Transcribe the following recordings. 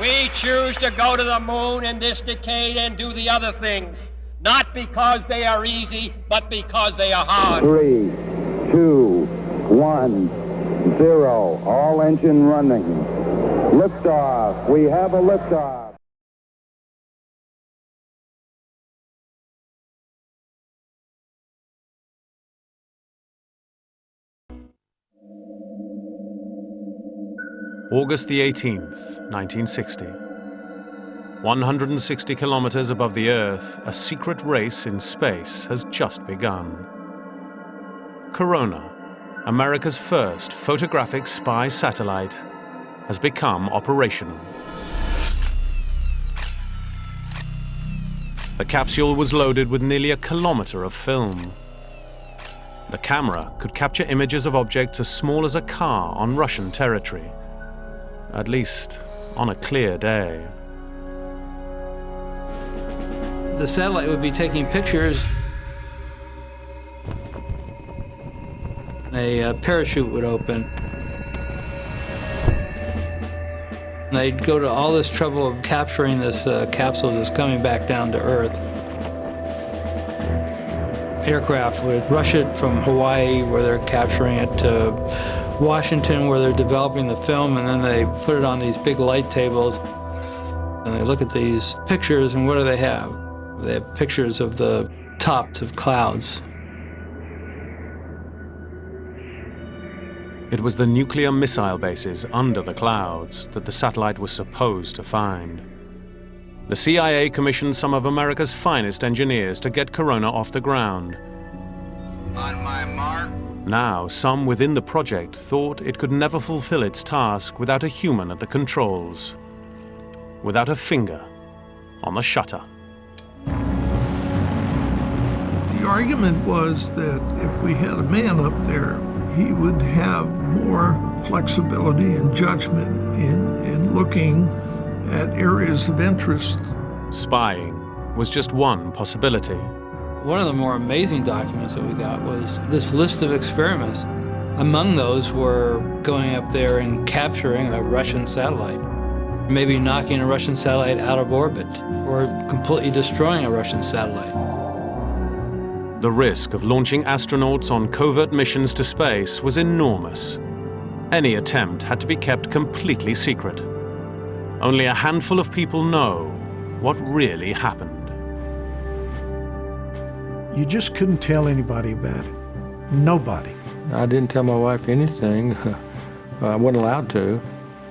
We choose to go to the moon in this decade and do the other things, not because they are easy, but because they are hard. 3, 2, 1, 0. All engine running. Liftoff. We have a liftoff. August the 18th, 1960. 160 kilometers above the Earth, a secret race in space has just begun. Corona, America's first photographic spy satellite, has become operational. The capsule was loaded with nearly a kilometer of film. The camera could capture images of objects as small as a car on Russian territory, at least on a clear day. The satellite would be taking pictures. A parachute would open. And they'd go to all this trouble of capturing this capsule that's coming back down to Earth. Aircraft would rush it from Hawaii, where they're capturing it, to Washington, where they're developing the film, and then they put it on these big light tables. And they look at these pictures, and what do they have? They have pictures of the tops of clouds. It was the nuclear missile bases under the clouds that the satellite was supposed to find. The CIA commissioned some of America's finest engineers to get Corona off the ground. On my mark. Now, some within the project thought it could never fulfill its task without a human at the controls, without a finger on the shutter. The argument was that if we had a man up there, he would have more flexibility and judgment in looking at areas of interest. Spying was just one possibility. One of the more amazing documents that we got was this list of experiments. Among those were going up there and capturing a Russian satellite, maybe knocking a Russian satellite out of orbit, or completely destroying a Russian satellite. The risk of launching astronauts on covert missions to space was enormous. Any attempt had to be kept completely secret. Only a handful of people know what really happened. You just couldn't tell anybody about it. Nobody. I didn't tell my wife anything. I wasn't allowed to.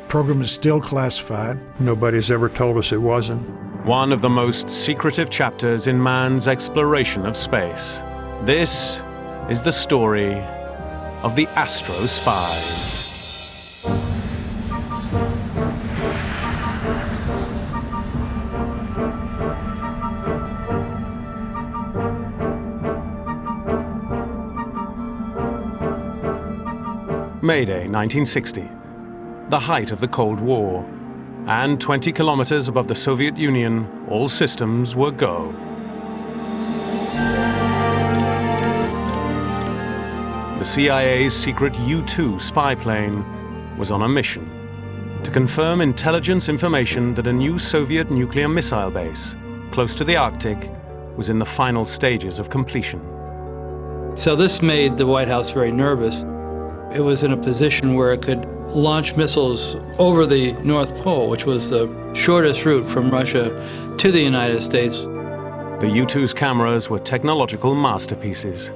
Program is still classified. Nobody's ever told us it wasn't. One of the most secretive chapters in man's exploration of space. This is the story of the ASTROSPIES. May Day, 1960, the height of the Cold War, and 20 kilometers above the Soviet Union, all systems were go. The CIA's secret U-2 spy plane was on a mission to confirm intelligence information that a new Soviet nuclear missile base close to the Arctic was in the final stages of completion. So this made the White House very nervous. It was in a position where it could launch missiles over the North Pole, which was the shortest route from Russia to the United States. The U-2's cameras were technological masterpieces.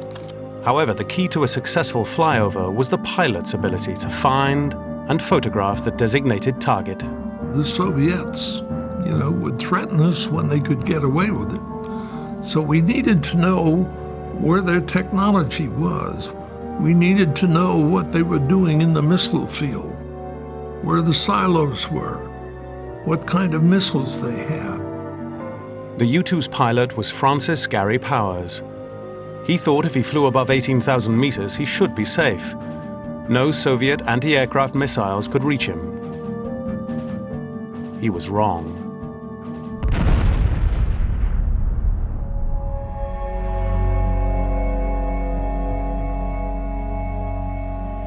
However, the key to a successful flyover was the pilot's ability to find and photograph the designated target. The Soviets, would threaten us when they could get away with it. So we needed to know where their technology was. We needed to know what they were doing in the missile field, where the silos were, what kind of missiles they had. The U-2's pilot was Francis Gary Powers. He thought if he flew above 18,000 meters, he should be safe. No Soviet anti-aircraft missiles could reach him. He was wrong.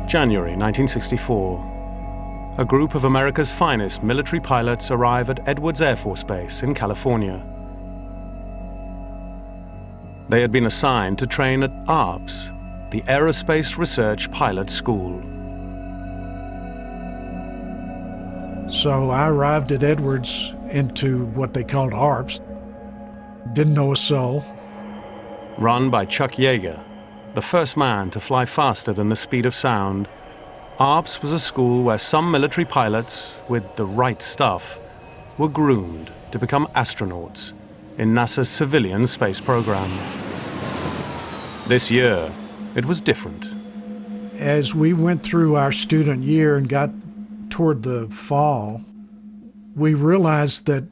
January 1964. a group of America's finest military pilots arrive at Edwards Air Force Base in California. They had been assigned to train at ARPS, the Aerospace Research Pilot School. So I arrived at Edwards into what they called ARPS. Didn't know a soul. Run by Chuck Yeager, the first man to fly faster than the speed of sound, ARPS was a school where some military pilots, with the right stuff, were groomed to become astronauts in NASA's civilian space program. This year, it was different. As we went through our student year and got toward the fall, we realized that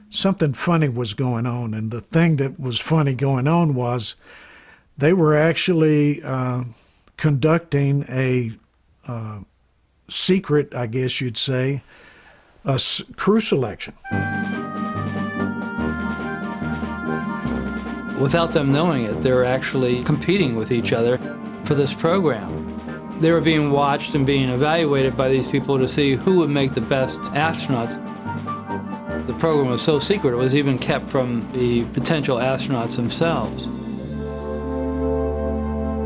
something funny was going on. And the thing that was funny going on was they were actually conducting a secret, I guess you'd say, crew selection. Without them knowing it, they were actually competing with each other for this program. They were being watched and being evaluated by these people to see who would make the best astronauts. The program was so secret, it was even kept from the potential astronauts themselves.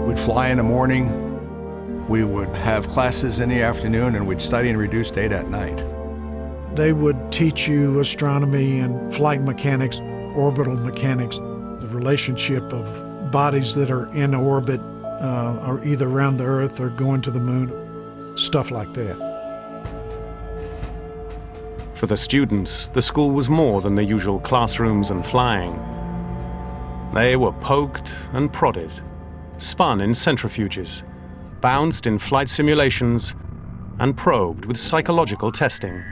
We'd fly in the morning, we would have classes in the afternoon, and we'd study and reduce data at night. They would teach you astronomy and flight mechanics, orbital mechanics, the relationship of bodies that are in orbit, or either around the Earth or going to the moon, stuff like that. For the students, the school was more than the usual classrooms and flying. They were poked and prodded, spun in centrifuges, bounced in flight simulations, and probed with psychological testing.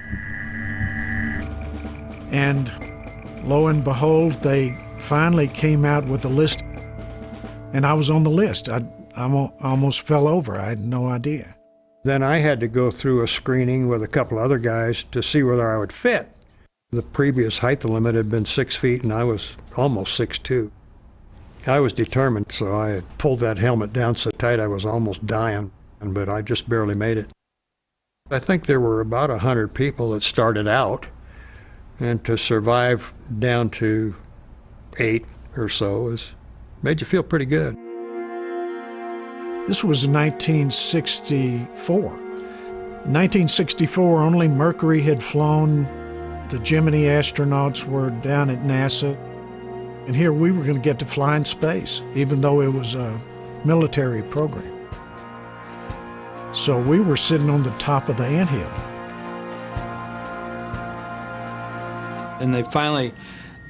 And lo and behold, they finally came out with a list, and I was on the list. I almost fell over. I had no idea. Then I had to go through a screening with a couple other guys to see whether I would fit. The previous height limit had been 6 feet, and I was almost 6'2". I was determined, so I had pulled that helmet down so tight I was almost dying, but I just barely made it. I think there were about 100 people that started out, and to survive down to 8 or so made you feel pretty good. This was 1964. In 1964, only Mercury had flown. The Gemini astronauts were down at NASA. And here we were going to get to fly in space, even though it was a military program. So we were sitting on the top of the anthill. And they finally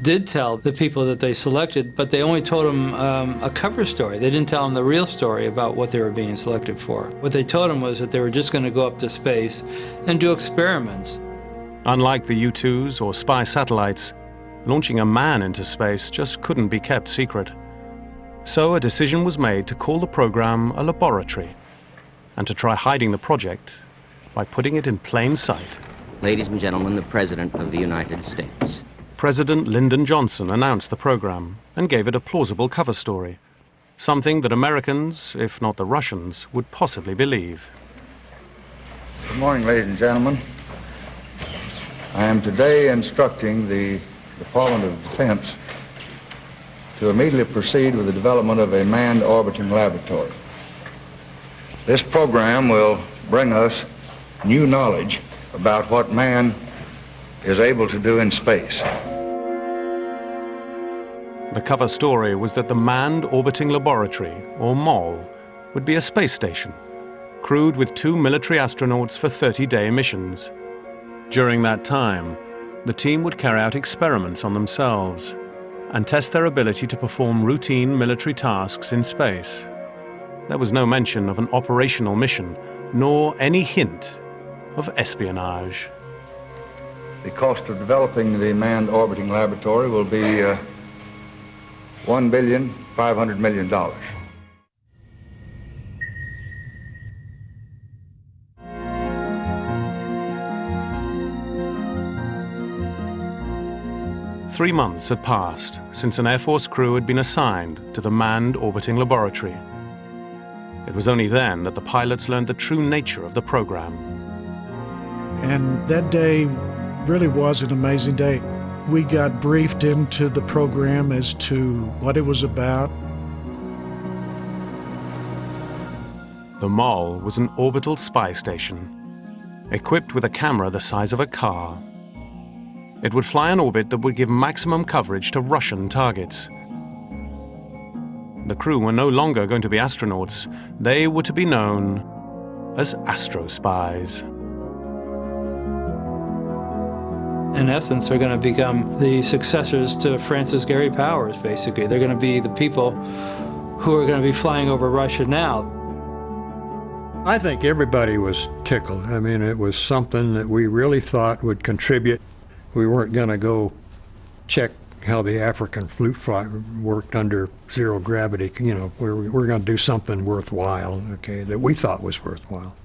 did tell the people that they selected, but they only told them a cover story. They didn't tell them the real story about what they were being selected for. What they told them was that they were just going to go up to space and do experiments. Unlike the U-2s or spy satellites, launching a man into space just couldn't be kept secret. So a decision was made to call the program a laboratory and to try hiding the project by putting it in plain sight. Ladies and gentlemen, the President of the United States. President Lyndon Johnson announced the program and gave it a plausible cover story, something that Americans, if not the Russians, would possibly believe. Good morning, ladies and gentlemen. I am today instructing the Department of Defense to immediately proceed with the development of a manned orbiting laboratory. This program will bring us new knowledge about what man is able to do in space. The cover story was that the Manned Orbiting Laboratory, or MOL, would be a space station, crewed with 2 military astronauts for 30-day missions. During that time, the team would carry out experiments on themselves and test their ability to perform routine military tasks in space. There was no mention of an operational mission, nor any hint of espionage. The cost of developing the manned orbiting laboratory will be $1.5 billion. Three months had passed since an Air Force crew had been assigned to the Manned Orbiting Laboratory. It was only then that the pilots learned the true nature of the program. And that day really was an amazing day. We got briefed into the program as to what it was about. The MOL was an orbital spy station, equipped with a camera the size of a car. It would fly an orbit that would give maximum coverage to Russian targets. The crew were no longer going to be astronauts. They were to be known as ASTROSPIES. In essence, they're going to become the successors to Francis Gary Powers, basically. They're going to be the people who are going to be flying over Russia now. I think everybody was tickled. I mean, it was something that we really thought would contribute. We weren't going to go check how the African flute fly worked under zero gravity. You know, we're going to do something worthwhile, okay, that we thought was worthwhile.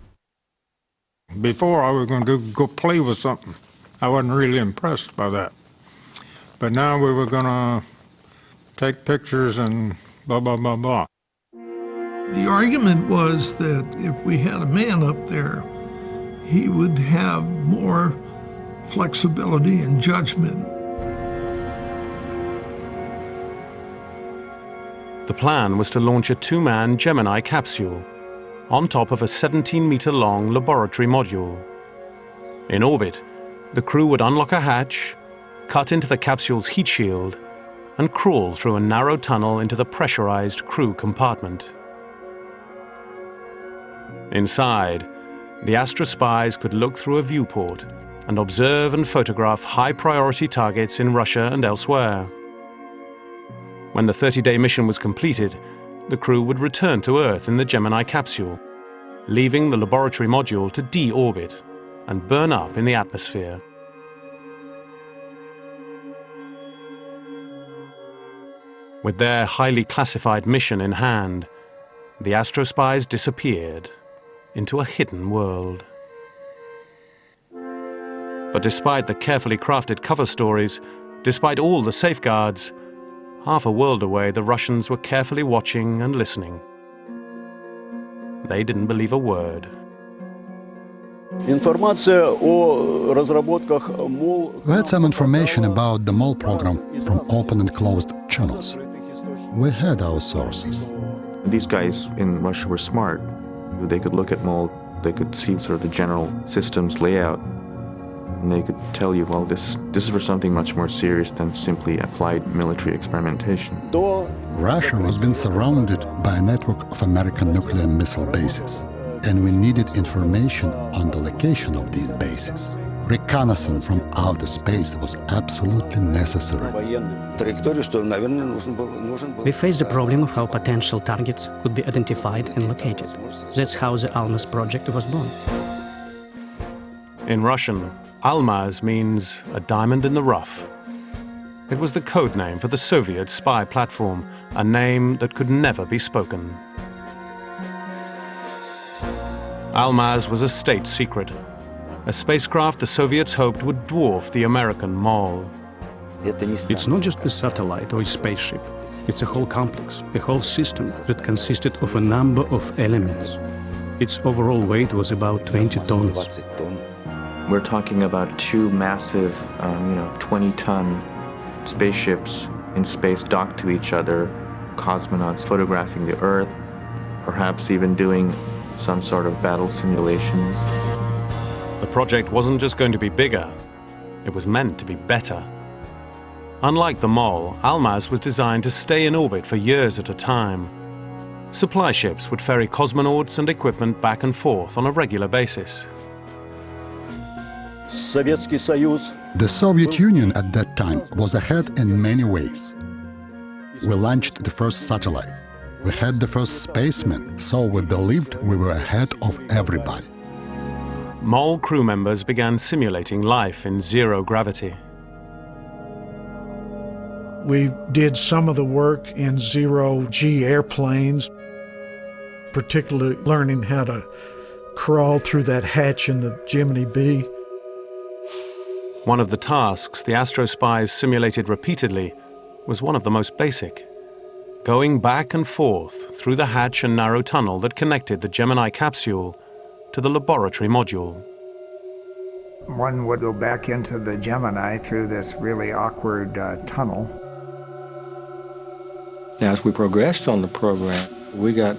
Before I was going to go play with something. I wasn't really impressed by that. But now we were going to take pictures and blah, blah, blah, blah. The argument was that if we had a man up there, he would have more flexibility and judgment. The plan was to launch a two-man Gemini capsule on top of a 17-meter-long laboratory module. In orbit, the crew would unlock a hatch, cut into the capsule's heat shield, and crawl through a narrow tunnel into the pressurized crew compartment. Inside, the ASTROSPIES could look through a viewport and observe and photograph high-priority targets in Russia and elsewhere. When the 30-day mission was completed, the crew would return to Earth in the Gemini capsule, leaving the laboratory module to de-orbit and burn up in the atmosphere. With their highly classified mission in hand, the ASTROSPIES disappeared into a hidden world. But despite the carefully crafted cover stories, despite all the safeguards, half a world away the Russians were carefully watching and listening. They didn't believe a word. We had some information about the MOL program from open and closed channels. We had our sources. These guys in Russia were smart. They could look at MOL, they could see sort of the general systems layout, and they could tell you, well, this is for something much more serious than simply applied military experimentation. Russia was being surrounded by a network of American nuclear missile bases, and we needed information on the location of these bases. Reconnaissance from outer space was absolutely necessary. We faced the problem of how potential targets could be identified and located. That's how the ALMAS project was born. In Russian, Almaz means a diamond in the rough. It was the code name for the Soviet spy platform, a name that could never be spoken. Almaz was a state secret, a spacecraft the Soviets hoped would dwarf the American MOL. It's not just a satellite or a spaceship. It's a whole complex, a whole system that consisted of a number of elements. Its overall weight was about 20 tons. We're talking about two massive, 20-ton spaceships in space docked to each other, cosmonauts photographing the Earth, perhaps even doing some sort of battle simulations. The project wasn't just going to be bigger, it was meant to be better. Unlike the MOL, Almaz was designed to stay in orbit for years at a time. Supply ships would ferry cosmonauts and equipment back and forth on a regular basis. The Soviet Union at that time was ahead in many ways. We launched the first satellite. We had the first spaceman, so we believed we were ahead of everybody. MOL crew members began simulating life in zero gravity. We did some of the work in zero-G airplanes, particularly learning how to crawl through that hatch in the Gemini B. One of the tasks the ASTROSPIES simulated repeatedly was one of the most basic: going back and forth through the hatch and narrow tunnel that connected the Gemini capsule to the laboratory module. One would go back into the Gemini through this really awkward tunnel. Now, as we progressed on the program, we got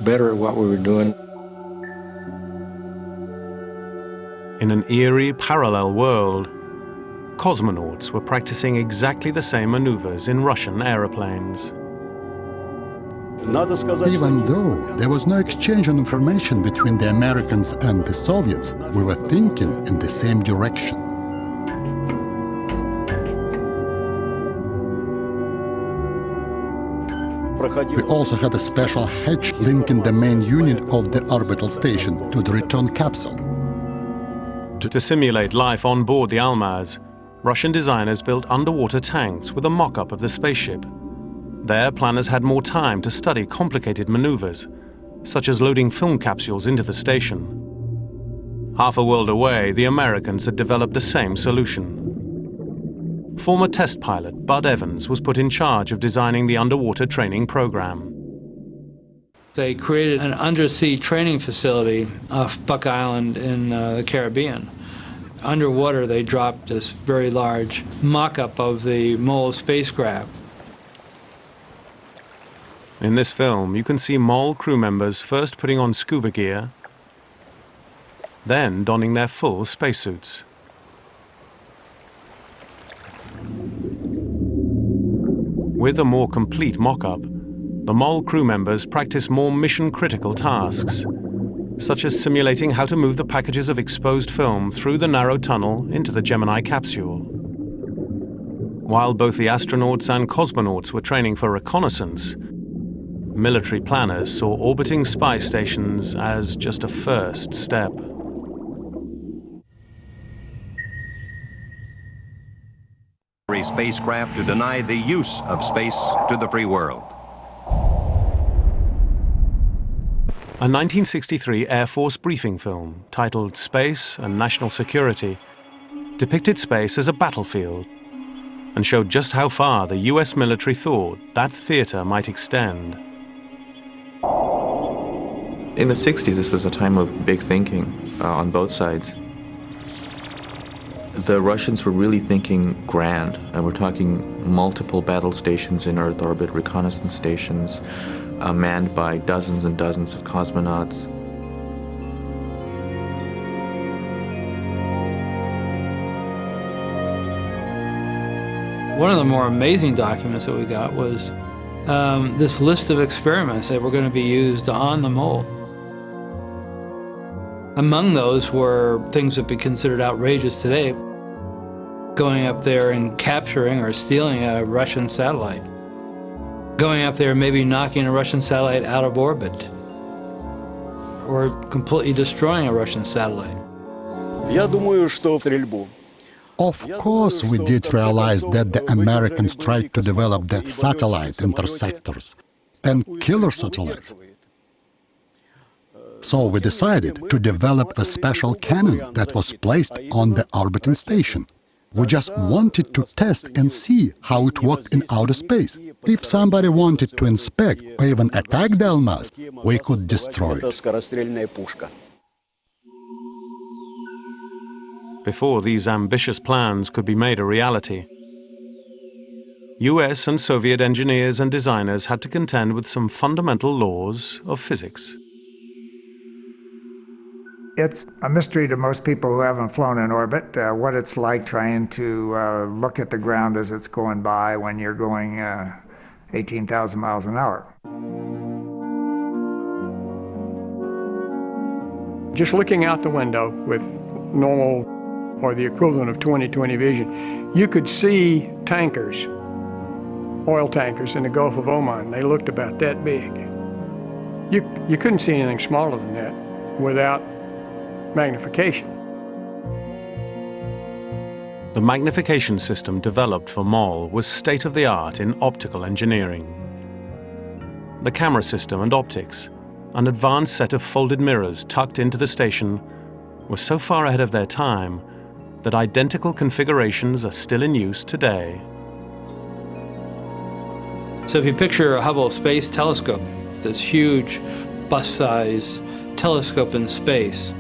better at what we were doing. In an eerie, parallel world, cosmonauts were practicing exactly the same maneuvers in Russian aeroplanes. Even though there was no exchange of information between the Americans and the Soviets, we were thinking in the same direction. We also had a special hatch linking the main unit of the orbital station to the return capsule. To simulate life on board the Almaz, Russian designers built underwater tanks with a mock-up of the spaceship. There, planners had more time to study complicated maneuvers, such as loading film capsules into the station. Half a world away, the Americans had developed the same solution. Former test pilot Bud Evans was put in charge of designing the underwater training program. They created an undersea training facility off Buck Island in the Caribbean. Underwater, they dropped this very large mock-up of the MOL spacecraft. In this film, you can see MOL crew members first putting on scuba gear, then donning their full spacesuits. With a more complete mock-up, the MOL crew members practice more mission-critical tasks, such as simulating how to move the packages of exposed film through the narrow tunnel into the Gemini capsule. While both the astronauts and cosmonauts were training for reconnaissance, military planners saw orbiting spy stations as just a first step. Spacecraft to deny the use of space to the free world. A 1963 Air Force briefing film titled Space and National Security depicted space as a battlefield and showed just how far the US military thought that theater might extend. In the 60s, this was a time of big thinking on both sides. The Russians were really thinking grand, and we're talking multiple battle stations in Earth orbit, reconnaissance stations, manned by dozens and dozens of cosmonauts. One of the more amazing documents that we got was this list of experiments that were going to be used on the MOL. Among those were things that would be considered outrageous today. Going up there and capturing or stealing a Russian satellite. Going up there and maybe knocking a Russian satellite out of orbit. Or completely destroying a Russian satellite. Of course, we did realize that the Americans tried to develop the satellite interceptors and killer satellites. So we decided to develop a special cannon that was placed on the orbiting station. We just wanted to test and see how it worked in outer space. If somebody wanted to inspect or even attack the Almaz, we could destroy it. Before these ambitious plans could be made a reality, US and Soviet engineers and designers had to contend with some fundamental laws of physics. It's a mystery to most people who haven't flown in orbit, what it's like trying to look at the ground as it's going by when you're going 18,000 miles an hour. Just looking out the window with normal or the equivalent of 20/20 vision, you could see tankers, oil tankers in the Gulf of Oman. They looked about that big. You couldn't see anything smaller than that without magnification. The magnification system developed for MOL was state-of-the-art in optical engineering. The camera system and optics, an advanced set of folded mirrors tucked into the station, were so far ahead of their time that identical configurations are still in use today. So if you picture a Hubble Space Telescope, this huge bus-size telescope in space,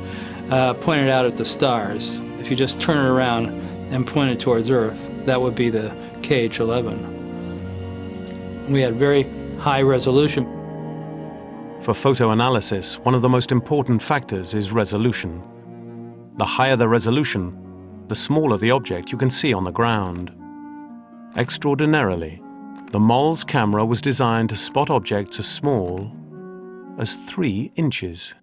pointed out at the stars. If you just turn it around and point it towards Earth, that would be the KH-11. We had very high resolution. For photo analysis, one of the most important factors is resolution. The higher the resolution, the smaller the object you can see on the ground. Extraordinarily, the MOL's camera was designed to spot objects as small as 3 inches.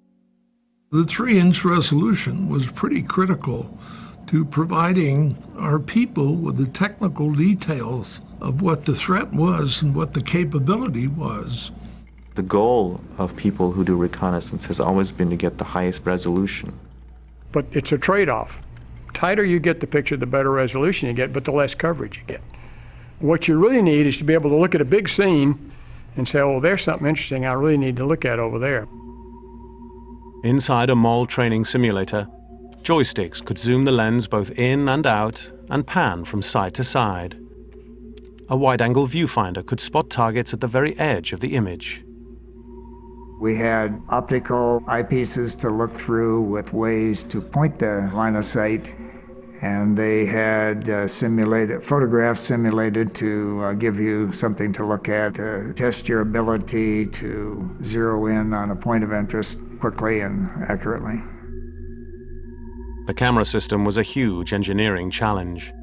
The 3-inch resolution was pretty critical to providing our people with the technical details of what the threat was and what the capability was. The goal of people who do reconnaissance has always been to get the highest resolution. But it's a trade-off. Tighter you get the picture, the better resolution you get, but the less coverage you get. What you really need is to be able to look at a big scene and say, oh, there's something interesting I really need to look at over there. Inside a MOL training simulator, joysticks could zoom the lens both in and out and pan from side to side. A wide-angle viewfinder could spot targets at the very edge of the image. We had optical eyepieces to look through with ways to point the line of sight, and they had photographs simulated to give you something to look at, to test your ability to zero in on a point of interest quickly and accurately. The camera system was a huge engineering challenge.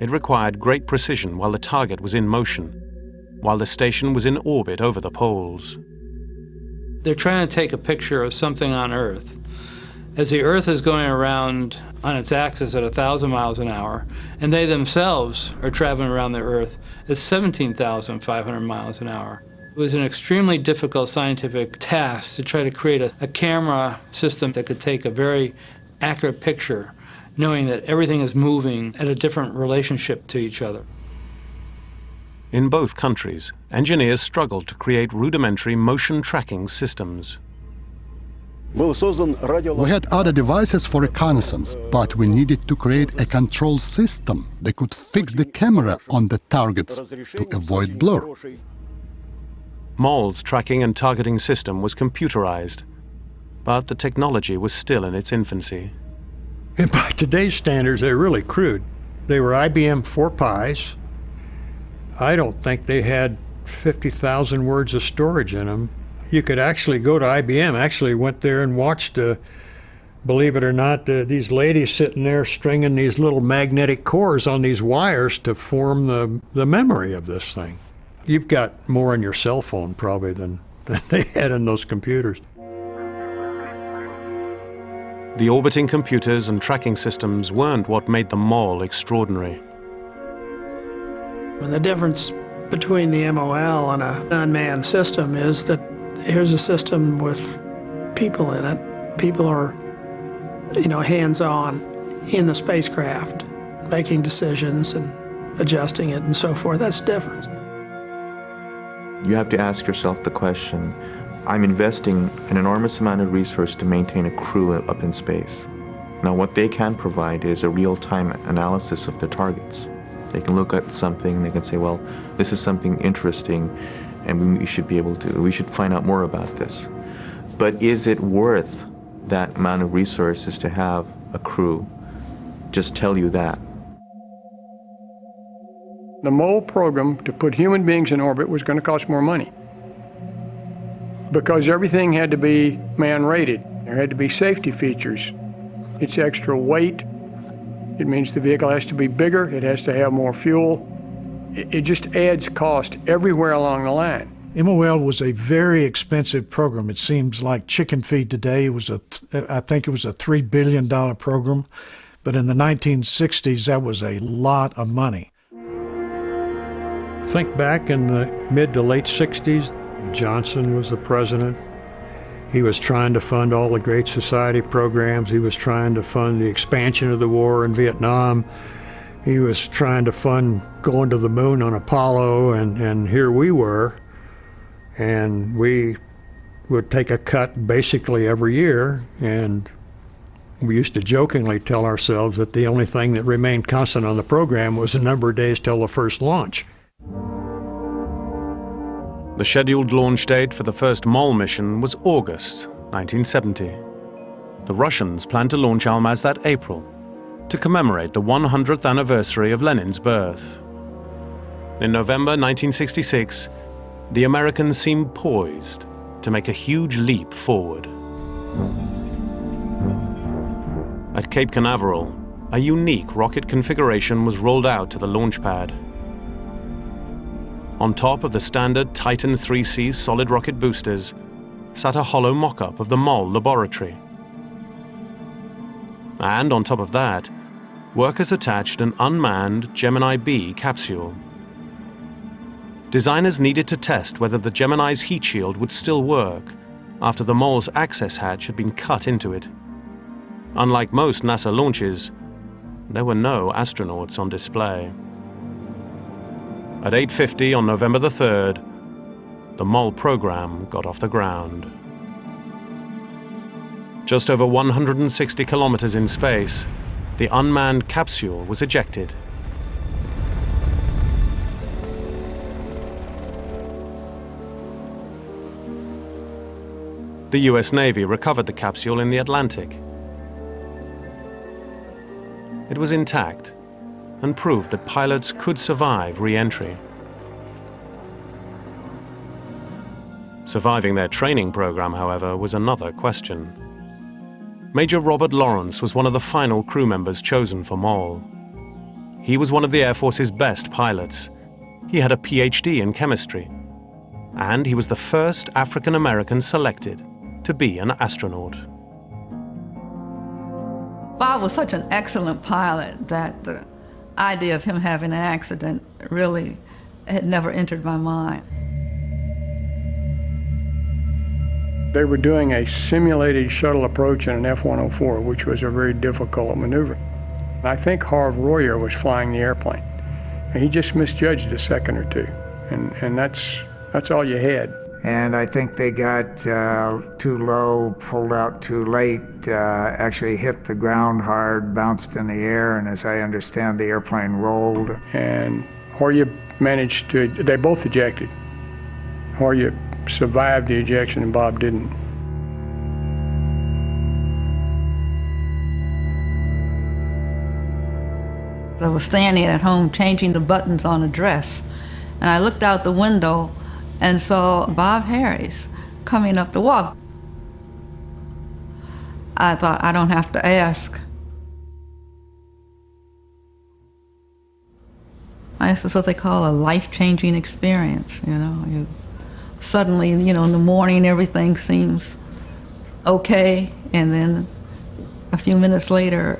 It required great precision while the target was in motion, while the station was in orbit over the poles. They're trying to take a picture of something on Earth. As the Earth is going around on its axis at 1,000 miles an hour, and they themselves are traveling around the Earth at 17,500 miles an hour. It was an extremely difficult scientific task to try to create a camera system that could take a very accurate picture, knowing that everything is moving at a different relationship to each other. In both countries, engineers struggled to create rudimentary motion tracking systems. We had other devices for reconnaissance, but we needed to create a control system that could fix the camera on the targets to avoid blur. MOL's tracking and targeting system was computerized, but the technology was still in its infancy. And by today's standards, they're really crude. They were IBM 4Pis. I don't think they had 50,000 words of storage in them. You could actually go to IBM, actually went there and watched, believe it or not, these ladies sitting there stringing these little magnetic cores on these wires to form the memory of this thing. You've got more on your cell phone probably than they had in those computers. The orbiting computers and tracking systems weren't what made the MOL extraordinary. And the difference between the MOL and an unmanned system is that here's a system with people in it. People are, hands-on in the spacecraft, making decisions and adjusting it and so forth. That's the difference. You have to ask yourself the question, I'm investing an enormous amount of resource to maintain a crew up in space. Now what they can provide is a real-time analysis of the targets. They can look at something, they can say, well, this is something interesting, and we should find out more about this. But is it worth that amount of resources to have a crew just tell you that? The MOL program to put human beings in orbit was going to cost more money because everything had to be man-rated. There had to be safety features. It's extra weight. It means the vehicle has to be bigger. It has to have more fuel. It just adds cost everywhere along the line. MOL was a very expensive program. It seems like chicken feed today. I think it was a $3 billion program. But in the 1960s, that was a lot of money. Think back in the mid to late 60s, Johnson was the president. He was trying to fund all the Great Society programs. He was trying to fund the expansion of the war in Vietnam. He was trying to fund going to the moon on Apollo, and here we were. And we would take a cut basically every year, and we used to jokingly tell ourselves that the only thing that remained constant on the program was the number of days till the first launch. The scheduled launch date for the first MOL mission was August 1970. The Russians planned to launch Almaz that April, to commemorate the 100th anniversary of Lenin's birth. In November 1966, the Americans seemed poised to make a huge leap forward. At Cape Canaveral, a unique rocket configuration was rolled out to the launch pad. On top of the standard Titan 3C solid rocket boosters sat a hollow mock-up of the Mole laboratory. And on top of that, workers attached an unmanned Gemini B capsule. Designers needed to test whether the Gemini's heat shield would still work after the Mole's access hatch had been cut into it. Unlike most NASA launches, there were no astronauts on display. At 8:50 on November the 3rd, the Mole program got off the ground. Just over 160 kilometers in space, the unmanned capsule was ejected. The US Navy recovered the capsule in the Atlantic. It was intact and proved that pilots could survive re-entry. Surviving their training program, however, was another question. Major Robert Lawrence was one of the final crew members chosen for Mole. He was one of the Air Force's best pilots. He had a PhD in chemistry, and he was the first African American selected to be an astronaut. Bob was such an excellent pilot that the idea of him having an accident really had never entered my mind. They were doing a simulated shuttle approach in an F-104, which was a very difficult maneuver. I think Harv Royer was flying the airplane, and he just misjudged a second or two, and that's all you had. And I think they got too low, pulled out too late, actually hit the ground hard, bounced in the air, and as I understand, the airplane rolled. And Hoyer managed to, they both ejected. Hoyer survived the ejection and Bob didn't. I was standing at home changing the buttons on a dress, and I looked out the window and saw Bob Harris coming up the walk. I thought, I don't have to ask. This is what they call a life-changing experience, you know. You suddenly, you know, in the morning everything seems okay, and then a few minutes later,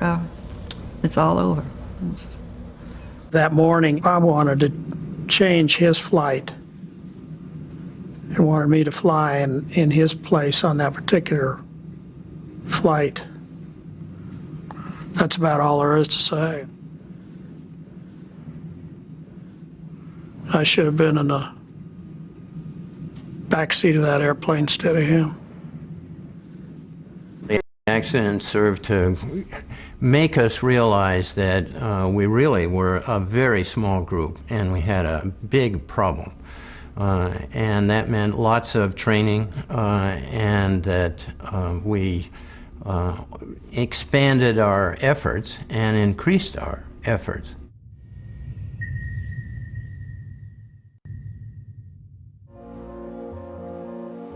it's all over. That morning, Bob wanted to change his flight and wanted me to fly in his place on that particular flight. That's about all there is to say. I should have been in the back seat of that airplane instead of him. The accident served to make us realize that we really were a very small group and we had a big problem. And that meant lots of training and that we expanded our efforts and increased our efforts.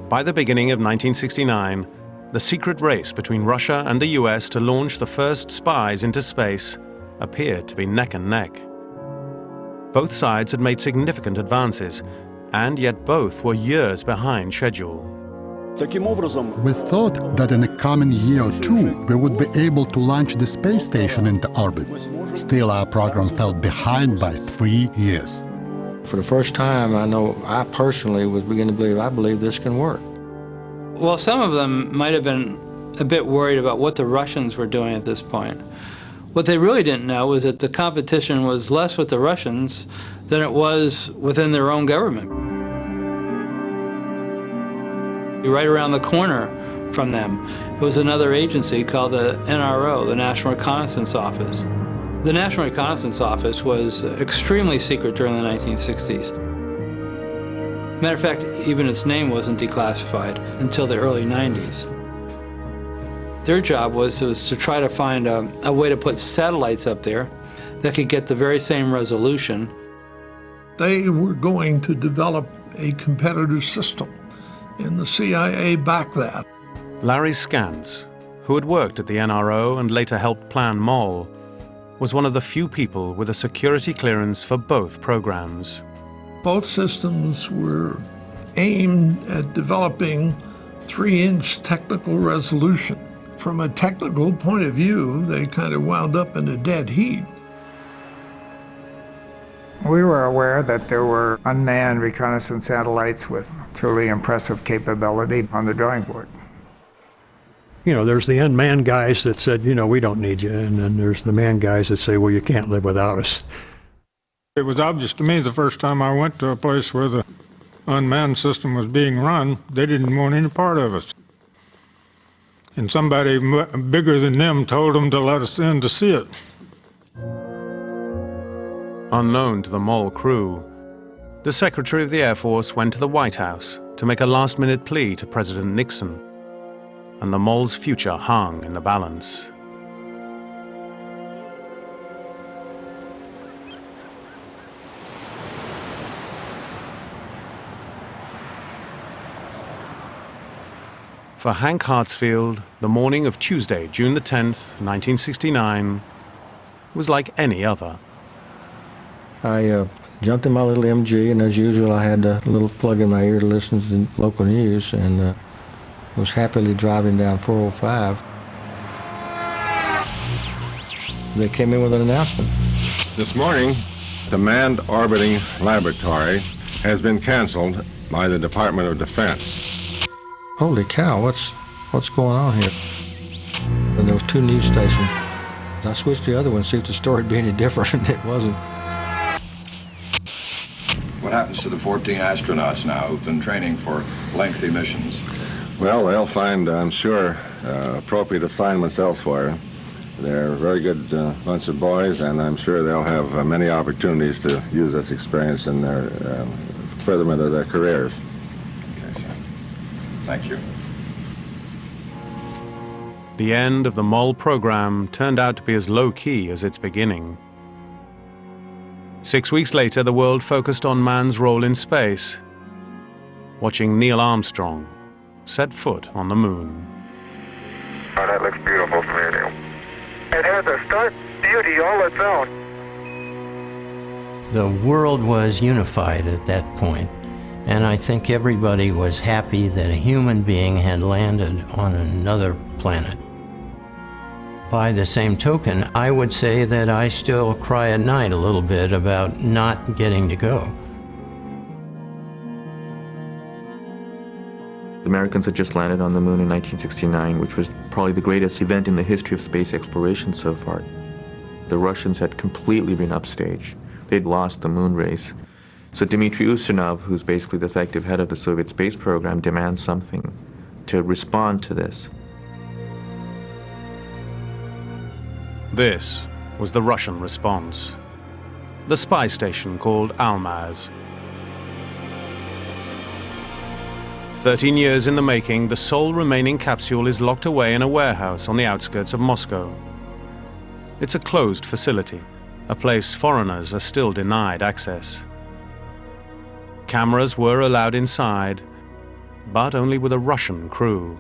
By the beginning of 1969, the secret race between Russia and the US to launch the first spies into space appeared to be neck and neck. Both sides had made significant advances, and yet both were years behind schedule. We thought that in a coming year or two, we would be able to launch the space station into orbit. Still, our program fell behind by 3 years. For the first time, I know I personally was beginning to believe, I believe this can work. Well, some of them might have been a bit worried about what the Russians were doing at this point. What they really didn't know was that the competition was less with the Russians than it was within their own government. Right around the corner from them was another agency called the NRO, the National Reconnaissance Office. The National Reconnaissance Office was extremely secret during the 1960s. Matter of fact, even its name wasn't declassified until the early 90s. Their job was to try to find a way to put satellites up there that could get the very same resolution. They were going to develop a competitive system, and the CIA backed that. Larry Scantz, who had worked at the NRO and later helped plan MOL, was one of the few people with a security clearance for both programs. Both systems were aimed at developing 3-inch technical resolution. From a technical point of view, they kind of wound up in a dead heat. We were aware that there were unmanned reconnaissance satellites with truly impressive capability on the drawing board. You know, there's the unmanned guys that said, you know, we don't need you, and then there's the manned guys that say, well, you can't live without us. It was obvious to me the first time I went to a place where the unmanned system was being run, they didn't want any part of us. And somebody bigger than them told them to let us in to see it. Unknown to the MOL crew, the Secretary of the Air Force went to the White House to make a last-minute plea to President Nixon, and the MOL's future hung in the balance. For Hank Hartsfield, the morning of Tuesday, June the 10th, 1969, was like any other. I jumped in my little MG, and as usual, I had a little plug in my ear to listen to the local news, and was happily driving down 405. They came in with an announcement. This morning, the Manned Orbiting Laboratory has been canceled by the Department of Defense. Holy cow, what's going on here? And there was 2 news stations. I switched to the other one to see if the story would be any different, and it wasn't. What happens to the 14 astronauts now who've been training for lengthy missions? Well, they'll find, I'm sure, appropriate assignments elsewhere. They're a very good bunch of boys, and I'm sure they'll have many opportunities to use this experience in their furtherment of their careers. Okay, sir. Thank you. The end of the MOL program turned out to be as low-key as its beginning. 6 weeks later, the world focused on man's role in space, watching Neil Armstrong set foot on the moon. Oh, that looks beautiful from here, Neil. It has a stark beauty all its own. The world was unified at that point, and I think everybody was happy that a human being had landed on another planet. By the same token, I would say that I still cry at night a little bit about not getting to go. The Americans had just landed on the moon in 1969, which was probably the greatest event in the history of space exploration so far. The Russians had completely been upstaged. They'd lost the moon race. So Dmitry Ustinov, who's basically the effective head of the Soviet space program, demands something to respond to this. This was the Russian response. The spy station called Almaz. 13 years in the making, the sole remaining capsule is locked away in a warehouse on the outskirts of Moscow. It's a closed facility, a place foreigners are still denied access. Cameras were allowed inside, but only with a Russian crew.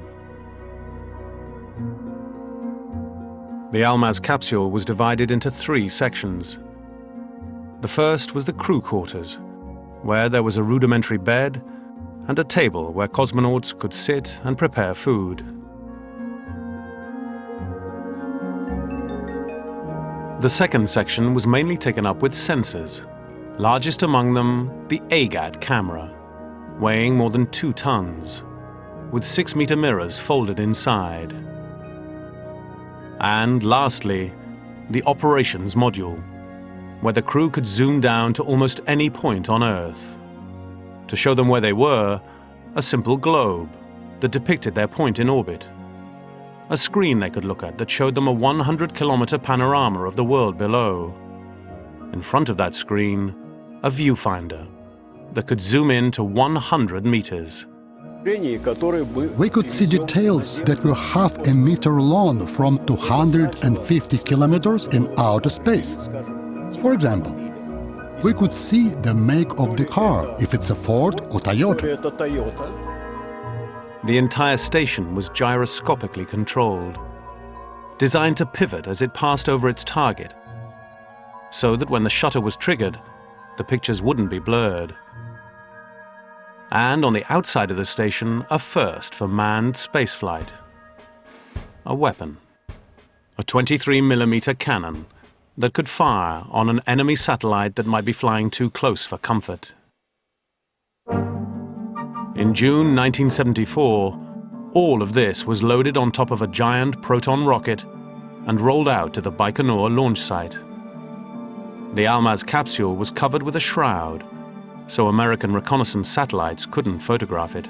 The Almaz capsule was divided into 3 sections. The first was the crew quarters, where there was a rudimentary bed and a table where cosmonauts could sit and prepare food. The second section was mainly taken up with sensors, largest among them the AGAD camera, weighing more than 2 tons, with 6-meter mirrors folded inside. And lastly, the operations module, where the crew could zoom down to almost any point on Earth. To show them where they were, a simple globe that depicted their point in orbit. A screen they could look at that showed them a 100-kilometer panorama of the world below. In front of that screen, a viewfinder that could zoom in to 100 meters. We could see details that were half a meter long from 250 kilometers in outer space. For example, we could see the make of the car, if it's a Ford or Toyota. The entire station was gyroscopically controlled, designed to pivot as it passed over its target, so that when the shutter was triggered, the pictures wouldn't be blurred. And on the outside of the station, a first for manned spaceflight. A weapon. A 23mm cannon that could fire on an enemy satellite that might be flying too close for comfort. In June 1974, all of this was loaded on top of a giant Proton rocket and rolled out to the Baikonur launch site. The Almaz capsule was covered with a shroud, so American reconnaissance satellites couldn't photograph it.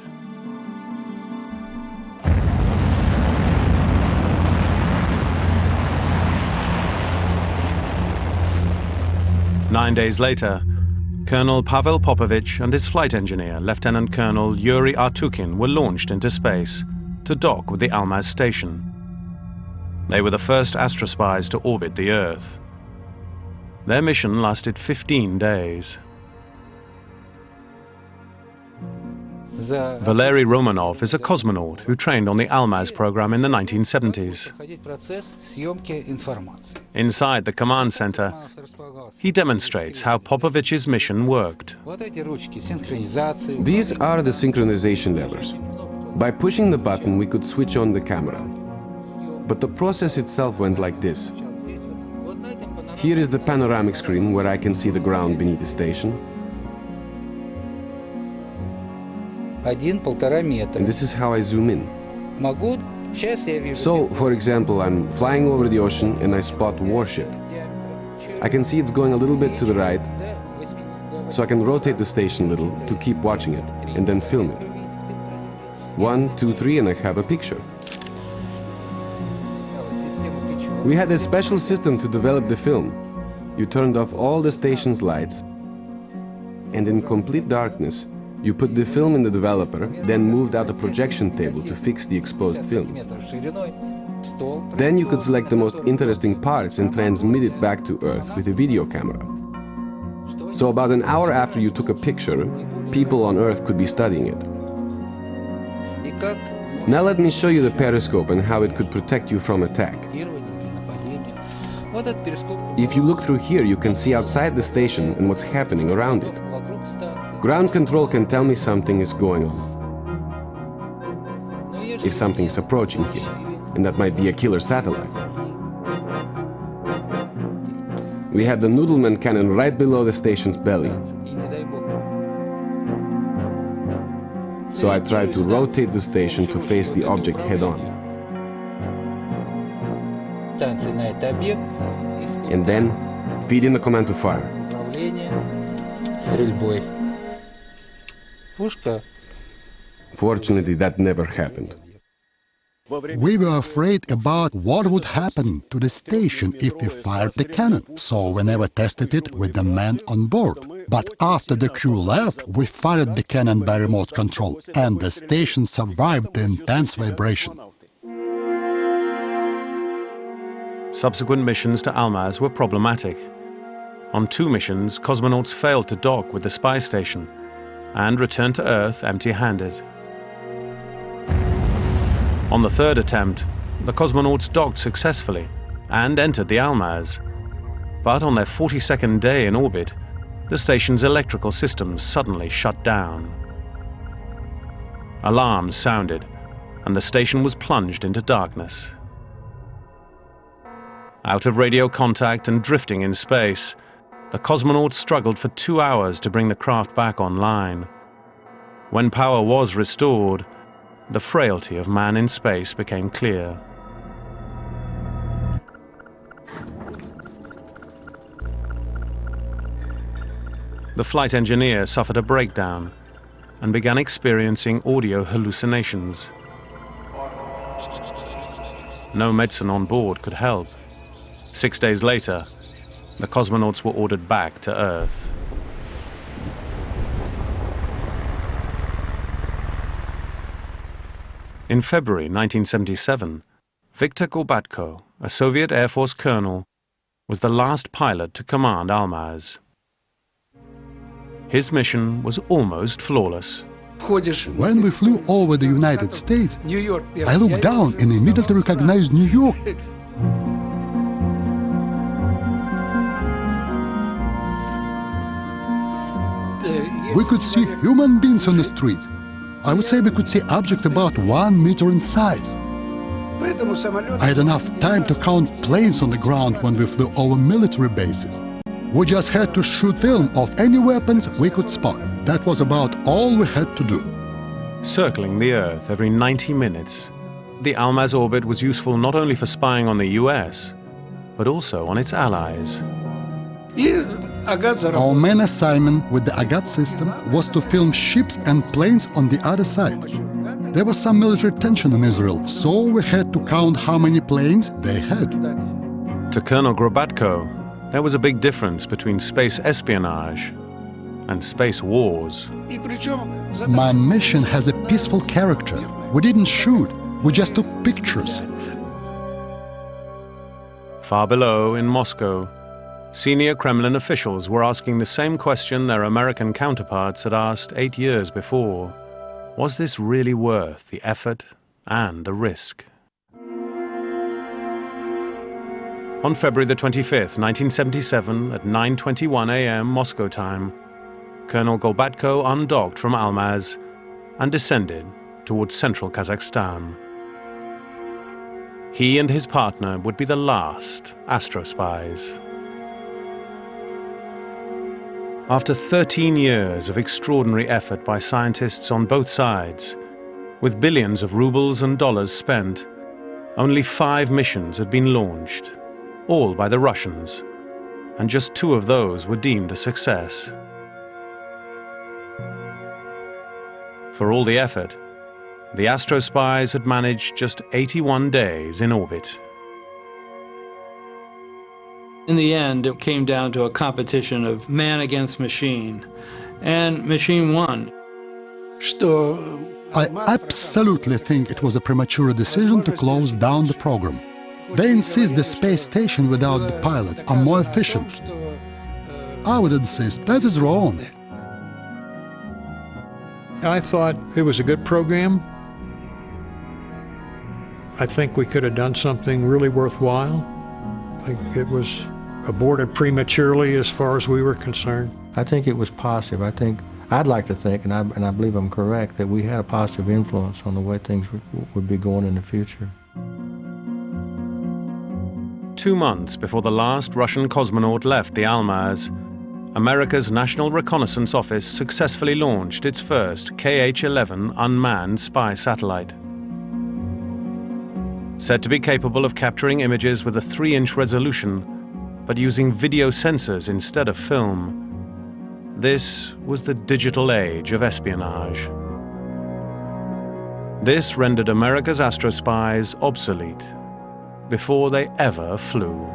Nine days later, Colonel Pavel Popovich and his flight engineer, Lieutenant Colonel Yuri Artukin, were launched into space to dock with the Almaz station. They were the first ASTROSPIES to orbit the Earth. Their mission lasted 15 days. Valery Romanov is a cosmonaut who trained on the Almaz program in the 1970s. Inside the command center, he demonstrates how Popovich's mission worked. These are the synchronization levers. By pushing the button, we could switch on the camera. But the process itself went like this. Here is the panoramic screen where I can see the ground beneath the station. And this is how I zoom in. So, for example, I'm flying over the ocean and I spot a warship. I can see it's going a little bit to the right, so I can rotate the station a little to keep watching it and then film it. 1, 2, 3, and I have a picture. We had a special system to develop the film. You turned off all the station's lights, and in complete darkness, you put the film in the developer, then moved out a projection table to fix the exposed film. Then you could select the most interesting parts and transmit it back to Earth with a video camera. So about an hour after you took a picture, people on Earth could be studying it. Now let me show you the periscope and how it could protect you from attack. If you look through here, you can see outside the station and what's happening around it. Ground control can tell me something is going on. If something is approaching here, and that might be a killer satellite. We have the Noodleman cannon right below the station's belly. So I tried to rotate the station to face the object head-on. And then feed in the command to fire. Fortunately, that never happened. We were afraid about what would happen to the station if we fired the cannon, so we never tested it with the men on board. But after the crew left, we fired the cannon by remote control, and the station survived the intense vibration. Subsequent missions to Almaz were problematic. On 2 missions, cosmonauts failed to dock with the spy station and returned to Earth empty-handed. On the 3rd attempt, the cosmonauts docked successfully and entered the Almaz. But on their 42nd day in orbit, the station's electrical systems suddenly shut down. Alarms sounded, and the station was plunged into darkness. Out of radio contact and drifting in space, the cosmonauts struggled for 2 hours to bring the craft back online. When power was restored, the frailty of man in space became clear. The flight engineer suffered a breakdown and began experiencing audio hallucinations. No medicine on board could help. 6 days later, the cosmonauts were ordered back to Earth. In February 1977, Viktor Gorbatko, a Soviet Air Force colonel, was the last pilot to command Almaz. His mission was almost flawless. When we flew over the United States, I looked down and immediately recognized New York. We could see human beings on the streets. I would say we could see objects about 1 meter in size. I had enough time to count planes on the ground when we flew over military bases. We just had to shoot film of any weapons we could spot. That was about all we had to do. Circling the Earth every 90 minutes, the Almaz orbit was useful not only for spying on the US, but also on its allies. Our main assignment with the Agat system was to film ships and planes on the other side. There was some military tension in Israel, so we had to count how many planes they had. To Colonel Gorbatko, there was a big difference between space espionage and space wars. My mission has a peaceful character. We didn't shoot, we just took pictures. Far below, in Moscow, senior Kremlin officials were asking the same question their American counterparts had asked 8 years before. Was this really worth the effort and the risk? On February the 25th, 1977, at 9:21 a.m. Moscow time, Colonel Gorbatko undocked from Almaz and descended towards central Kazakhstan. He and his partner would be the last ASTROSPIES. After 13 years of extraordinary effort by scientists on both sides, with billions of rubles and dollars spent, only 5 missions had been launched, all by the Russians, and just 2 of those were deemed a success. For all the effort, the ASTROSPIES had managed just 81 days in orbit. In the end, it came down to a competition of man against machine, and machine won. I absolutely think it was a premature decision to close down the program. They insist the space station without the pilots are more efficient. I would insist that is wrong. I thought it was a good program. I think we could have done something really worthwhile. I think it was aborted prematurely as far as we were concerned. I think it was positive. I'd like to think, and I believe I'm correct, that we had a positive influence on the way things would be going in the future. 2 months before the last Russian cosmonaut left the Almaz, America's National Reconnaissance Office successfully launched its first KH-11 unmanned spy satellite. Said to be capable of capturing images with a 3-inch resolution, but using video sensors instead of film. This was the digital age of espionage. This rendered America's ASTROSPIES obsolete before they ever flew.